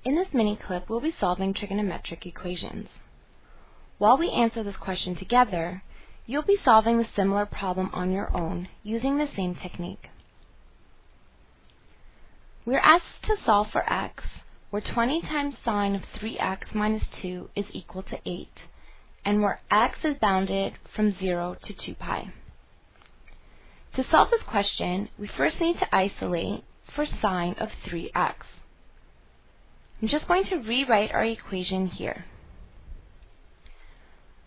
In this mini clip, we'll be solving trigonometric equations. While we answer this question together, you'll be solving the similar problem on your own using the same technique. We're asked to solve for x, where 20 times sine of 3x minus 2 is equal to 8, and where x is bounded from 0 to 2 pi. To solve this question, we first need to isolate for sine of 3x. I'm just going to rewrite our equation here.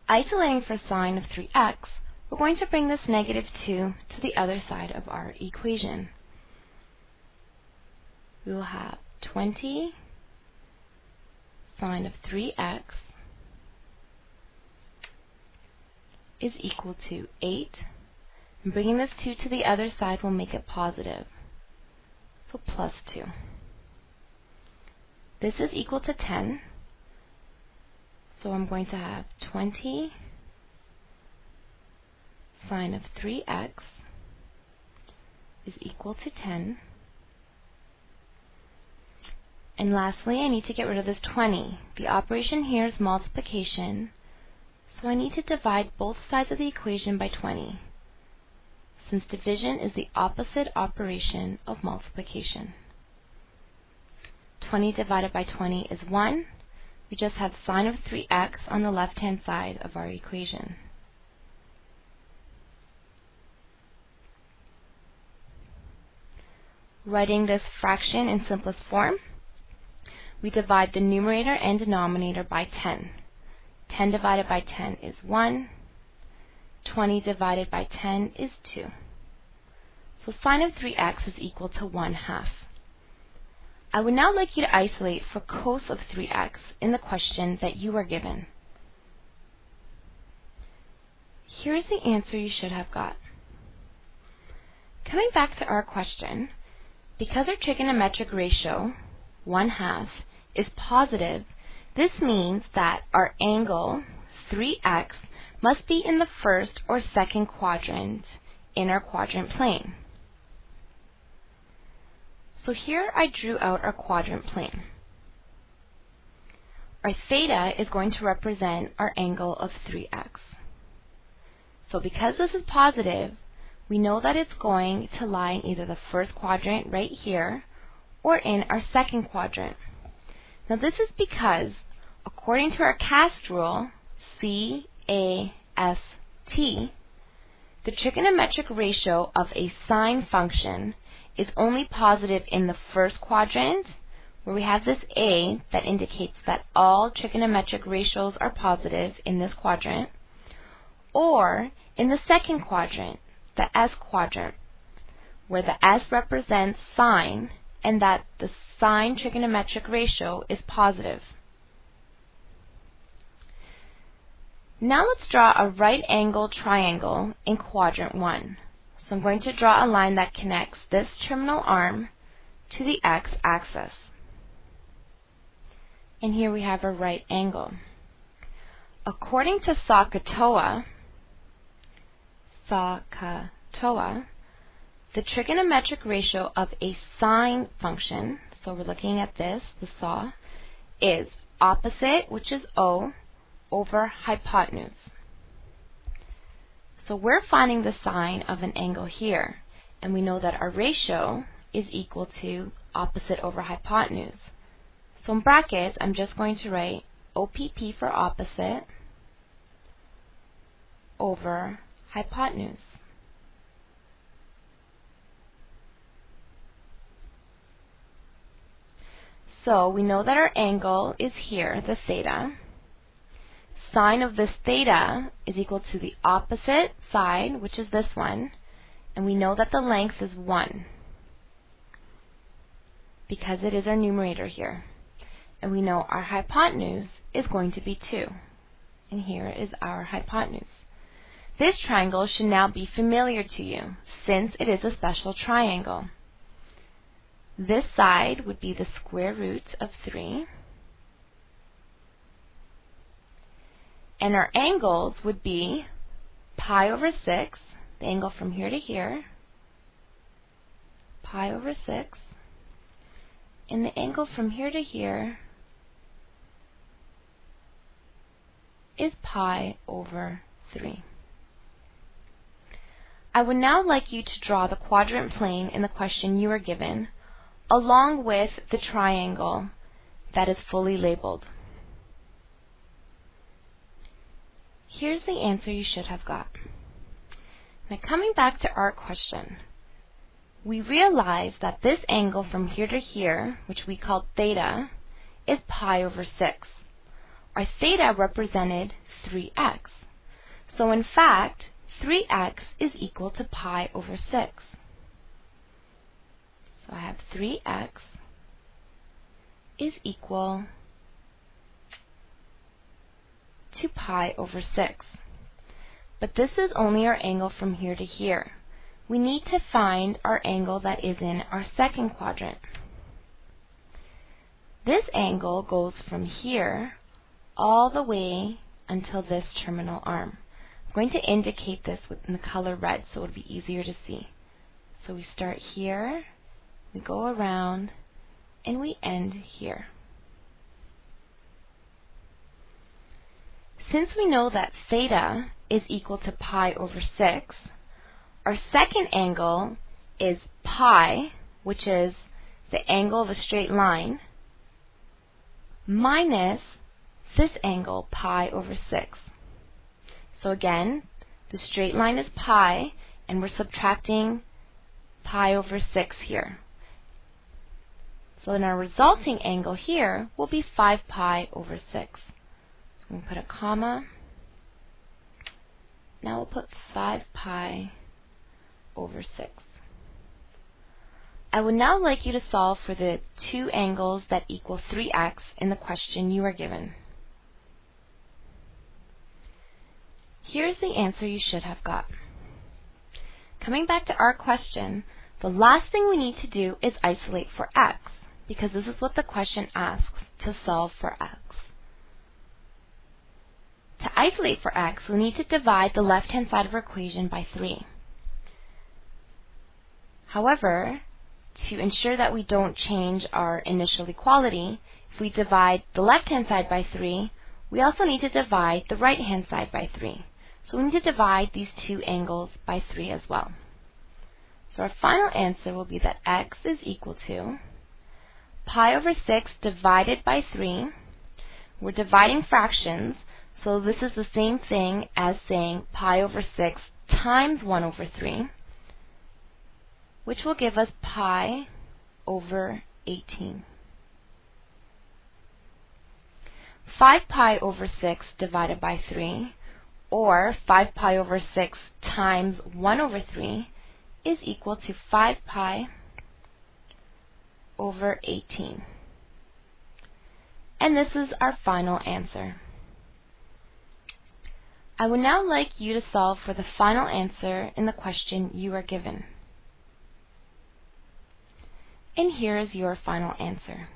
Isolating for sine of 3x, we're going to bring this negative 2 to the other side of our equation. We will have 20 sine of 3x is equal to 8. And bringing this 2 to the other side will make it positive, so plus 2. This is equal to 10, so I'm going to have 20 sine of 3x is equal to 10. And lastly, I need to get rid of this 20. The operation here is multiplication, so I need to divide both sides of the equation by 20, since division is the opposite operation of multiplication. 20 divided by 20 is 1. We just have sine of 3x on the left-hand side of our equation. Writing this fraction in simplest form, we divide the numerator and denominator by 10. 10 divided by 10 is 1. 20 divided by 10 is 2. So sine of 3x is equal to 1/2. I would now like you to isolate for cos of 3x in the question that you were given. Here's the answer you should have got. Coming back to our question, because our trigonometric ratio, 1/2, is positive, this means that our angle, 3x, must be in the first or second quadrant in our quadrant plane. So here I drew out our quadrant plane. Our theta is going to represent our angle of 3x. So because this is positive, we know that it's going to lie in either the first quadrant right here or in our second quadrant. Now this is because, according to our cast rule, CAST, the trigonometric ratio of a sine function is only positive in the first quadrant, where we have this A that indicates that all trigonometric ratios are positive in this quadrant, or in the second quadrant, the S quadrant, where the S represents sine and that the sine trigonometric ratio is positive. Now let's draw a right angle triangle in quadrant 1. So I'm going to draw a line that connects this terminal arm to the x-axis. And here we have a right angle. According to SOHCAHTOA, the trigonometric ratio of a sine function, so we're looking at this, the saw, is opposite, which is O, over hypotenuse. So we're finding the sine of an angle here, and we know that our ratio is equal to opposite over hypotenuse. So in brackets, I'm just going to write OPP for opposite over hypotenuse. So we know that our angle is here, the theta. Sine of this theta is equal to the opposite side, which is this one, and we know that the length is 1 because it is our numerator here. And we know our hypotenuse is going to be 2, and here is our hypotenuse. This triangle should now be familiar to you since it is a special triangle. This side would be the square root of 3. And our angles would be pi over 6, the angle from here to here, pi over 6, and the angle from here to here is pi over 3. I would now like you to draw the quadrant plane in the question you are given, along with the triangle that is fully labeled. Here's the answer you should have got. Now coming back to our question, we realize that this angle from here to here, which we called theta, is pi over 6. Our theta represented 3x. So in fact, 3x is equal to pi over 6. So I have 3x is equal to pi over 6. But this is only our angle from here to here. We need to find our angle that is in our second quadrant. This angle goes from here all the way until this terminal arm. I'm going to indicate this in the color red so it'll be easier to see. So we start here, we go around, and we end here. Since we know that theta is equal to pi over 6, our second angle is pi, which is the angle of a straight line, minus this angle, pi over 6. So again, the straight line is pi, and we're subtracting pi over 6 here. So then our resulting angle here will be 5 pi over 6. So we put a comma. Now we'll put 5 pi over 6. I would now like you to solve for the two angles that equal 3x in the question you are given. Here's the answer you should have got. Coming back to our question, the last thing we need to do is isolate for x, because this is what the question asks to solve for x. To isolate for x, we need to divide the left-hand side of our equation by 3. However, to ensure that we don't change our initial equality, if we divide the left-hand side by 3, we also need to divide the right-hand side by 3. So we need to divide these two angles by 3 as well. So our final answer will be that x is equal to pi over 6 divided by 3. We're dividing fractions, so this is the same thing as saying pi over 6 times 1 over 3, which will give us pi over 18. 5 pi over 6 divided by 3, or 5 pi over 6 times 1 over 3, is equal to 5 pi over 18. And this is our final answer. I would now like you to solve for the final answer in the question you are given. And here is your final answer.